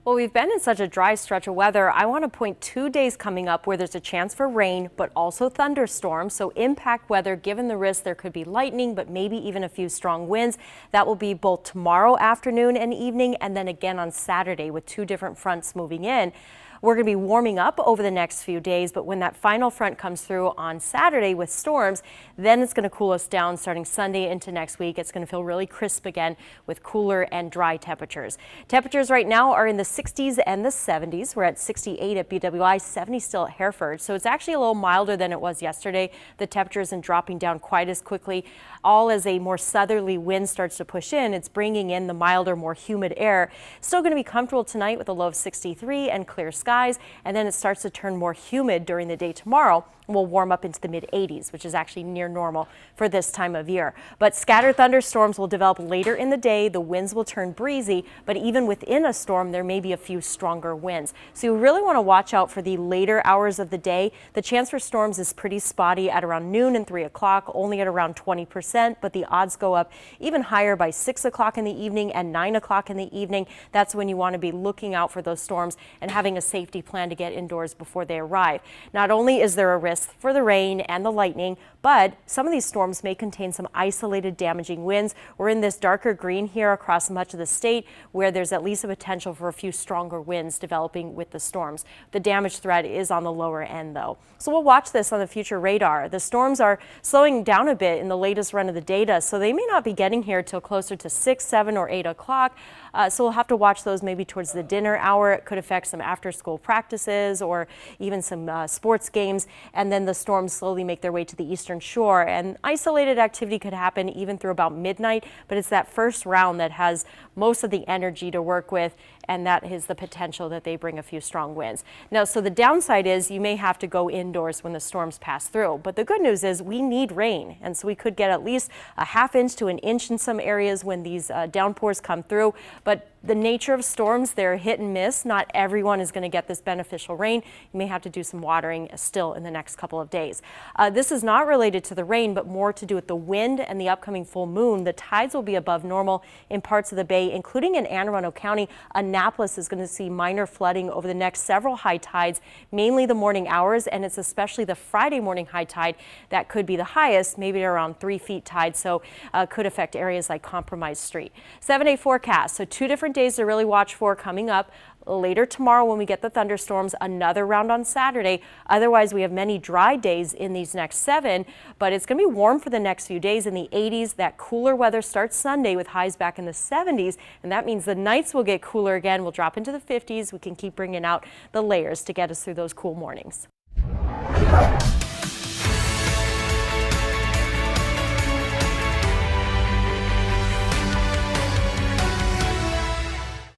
Well, we've been in such a dry stretch of weather. I want to point 2 days coming up where there's a chance for rain, but also thunderstorms. So impact weather, given the risk there could be lightning, but maybe even a few strong winds. That will be both tomorrow afternoon and evening, and then again on Saturday with 2 different fronts moving in. We're going to be warming up over the next few days, but when that final front comes through on Saturday with storms, then it's going to cool us down starting Sunday into next week. It's going to feel really crisp again with cooler and dry temperatures. Temperatures right now are in the 60s and the 70s. We're at 68 at BWI, 70 still at Hereford. So it's actually a little milder than it was yesterday. The temperature isn't dropping down quite as quickly. All as a more southerly wind starts to push in, it's bringing in the milder, more humid air. Still going to be comfortable tonight with a low of 63 and clear skies, and then it starts to turn more humid during the day tomorrow. Will warm up into the mid-80s, which is actually near normal for this time of year. But scattered thunderstorms will develop later in the day. The winds will turn breezy, but even within a storm, there may be a few stronger winds. So you really want to watch out for the later hours of the day. The chance for storms is pretty spotty at around noon and 3 o'clock, only at around 20%, but the odds go up even higher by 6 o'clock in the evening and 9 o'clock in the evening. That's when you want to be looking out for those storms and having a safety plan to get indoors before they arrive. Not only is there a risk for the rain and the lightning, but some of these storms may contain some isolated damaging winds. We're in this darker green here across much of the state where there's at least a potential for a few stronger winds developing with the storms. The damage threat is on the lower end though. So we'll watch this on the future radar. The storms are slowing down a bit in the latest run of the data, so they may not be getting here till closer to 6, 7 or 8 o'clock. So we'll have to watch those maybe towards the dinner hour. It could affect some after school practices or even some sports games. And then the storms slowly make their way to the eastern shore, and isolated activity could happen even through about midnight, but it's that first round that has most of the energy to work with, and that is the potential that they bring a few strong winds. Now, so the downside is you may have to go indoors when the storms pass through, but the good news is we need rain, and so we could get at least a ½ inch to an inch in some areas when these downpours come through. But the nature of storms, they're hit and miss. Not everyone is going to get this beneficial rain. You may have to do some watering still in the next couple of days. This is not related to the rain, but more to do with the wind and the upcoming full moon. The tides will be above normal in parts of the bay, including in Anne Arundel County. Annapolis is going to see minor flooding over the next several high tides, mainly the morning hours, and it's especially the Friday morning high tide that could be the highest, maybe around 3 feet tide, so could affect areas like Compromise Street. 7-day forecast, so 2 different days to really watch for coming up. Later tomorrow when we get the thunderstorms, another round on Saturday. Otherwise, we have many dry days in these next 7, but it's going to be warm for the next few days in the 80s. That cooler weather starts Sunday with highs back in the 70s, and that means the nights will get cooler again. We'll drop into the 50s. We can keep bringing out the layers to get us through those cool mornings.